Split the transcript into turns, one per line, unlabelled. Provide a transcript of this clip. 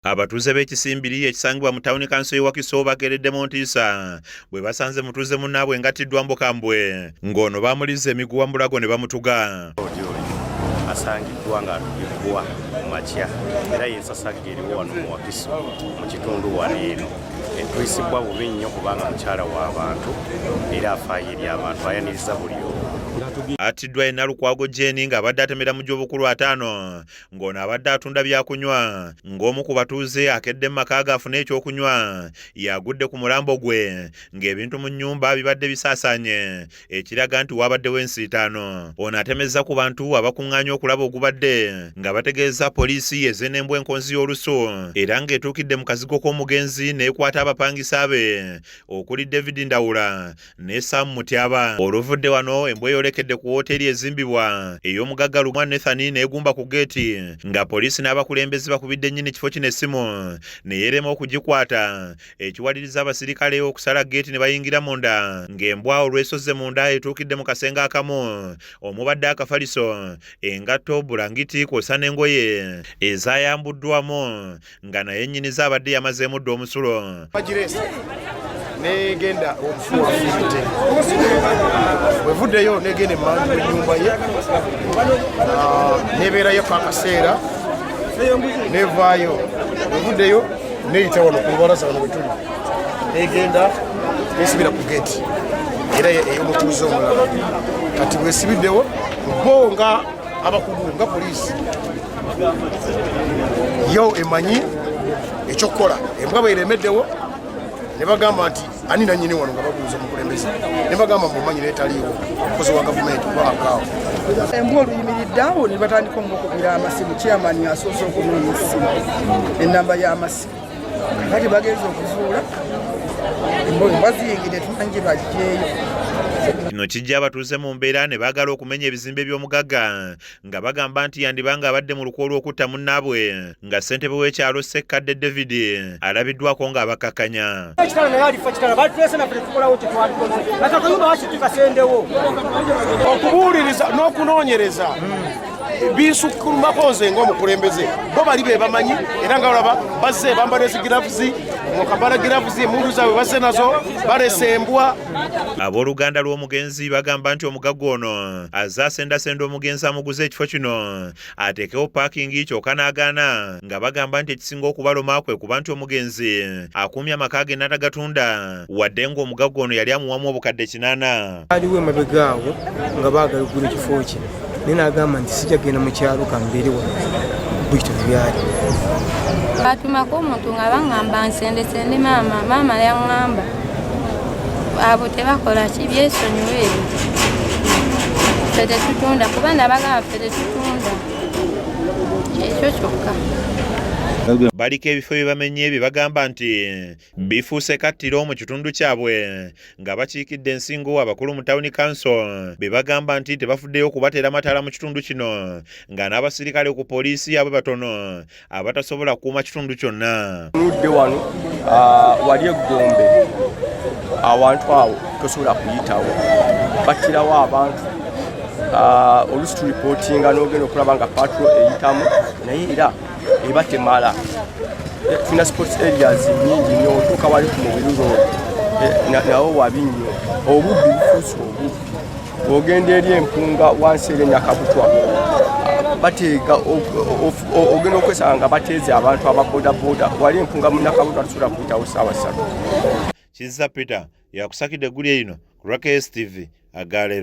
Abatuuze b'ekisimbiri ekisangibwa mu tawuni kanso y'e Wakiso bageredde mu ntiisa bwe basanze mutuuze munnaabwe ngatiddwa mbukambwe ng'ono baamuliza emiguwa mu bulago ne bamutuga.
Asangiddwa ng'atugibbwa mu makya era y'ensasagge eriwo wano mu Wakiso mu kitundu wano eno. Entwisibwa bubi nnyo kubanga mukyala w'abantu era afaayo eri abantu ayaniriza buli omu.
Atiddwa e Nalukwago Jeni ng'abadde atemera mu gy'obukulu 5 ng'ono abadde atunda byakunywa ng'omu ku batuuze akedde mu maka ge afune ekyokunywa yagudde ku mulambo gwe ng'ebintu mu nnyumba bibadde bisaasaanye ekiraga nti wabaddewo ensiitaano. Ono atemeza ku bantu abakuŋŋaanya okulaba ogubadde nga bategeeza poliisi yezze n'embwa enkonzi y'olusu era ng'etuukidde mu kazigo k'omugenzi n'ekwata abapangisa be okuli David Ndawula ne Sam Mutyaba. Oluvudde wano embwa eyolekedde ku wooteri ezimbibwa ey'omugagga Lumwa Nethani n'egumba ku geeti nga poliisi n'abakulembeze bakubidde nnyini kifo kino essimu ne yeerema okugikwata ekiwaliriza abasirikale okusala geeti ne bayingira munda ng'embwa olwesozze munda etuukidde mu kasenge akamu omubadde akafaliso engatto bulangiti kw'ossa n'engoye ezaayambuddwamu nga naye nnyiniza abadde yamazeemu dda omusulo.
Negenda okufuula fite bwevuddeyo negenda emmanju w'ennyumba ye nebeerayo akaseera nevaayo bwevuddeyo neyita wano ku lubalaza wano wetuli negenda nesibira ku geeti era ey'omutuuze omulala kati bwesibiddewo bo nga abakugu nga poliisi yo emanyi ekyokukola embwa bweremeddewo ne bagamba nti ani nannyini wano nga babuuza omukulembeze ne bagamba mbumanyi neetaliiwo omukozi wa gavumenti gwakaawo.
Embwa oluyimiridde awo ne batandika omukubira amasimu kyamani asoose okunoonya essimu ennamba y'amasimu kati bagenza okuzuula embwa ziyingidde tumanyi baggyeeyo.
Kino kijja abatuuze mu mbeera ne baagala okumenya ebizimbe by'omugagga nga bagamba nti yandibanga abadde mu lukwe olw'okutta munnaabwe nga ssentebe w'ekyalo Ssekkadde David alabiddwako ng'abakakkanya.
Okubuuliriza n'okunoonyereza binsukkulumako nze ng'omukulembeze bo bali be bamanyi era nga olaba bazze bambala ezigiravuzi mukambala giravuzi emundu zaabwe bazze nazo balese embwa.
Abooluganda lw'omugenzi bagamba nti omugagga ono azze asendasenda omugenzi amuguza ekifo kino ateekewo paakingi kyokka n'agaana nga bagamba nti ekisinga okubaloma kwe kuba nti omugenzi akumya amaka ge n'atagatunda wadde ng'omugagga ono yali amuwamu obukadde 80.
Aliwo emabega awo nga baagala okugula ekifo kye naye n'agamba nti sijjagenda mu kyalo kambeere wano bwekityo byali.
Batumako omuntu nga baŋŋamba nsendesende maama yaŋŋamba abo tebakola ki byesonyiwa ebyo ffe tetutunda kuba nabagamba ffe tetutunda ekyo kyokka.
Baliko ebifo bye bamenye bye bagamba nti bifuuse kattiro mu kitundu kyabwe nga bakiikidde ensingo abakulu mu tawuni kanso be bagamba nti tebafuddeyo kubateera mataala mu kitundu kino nga n'abasirikale ku poliisi abwe batono abatasobola kukuuma kitundu kyonna.
Nudde wano wali eggombe awantu awo tosobola kuyitawo battirawo abantu olusi tulipootinga n'ogenda okulaba nga patro eyitamu naye era eba temala. Tuna sports areas nyingi nnyo otuuka wali ku Mubiru Road nawo wabi nnyo obubbi bufuuse obubbi. Ogenda eri empunga wansi eri Nyakabutwa bateega ogenda okwesanga nga bateeze abantu ababodaboda wali empunga mu Nyakabutwa tusobola kuyitawo ssaawa 3.
Kizza Peter yakusakidde eggulya lino ku RKS TV Agalero.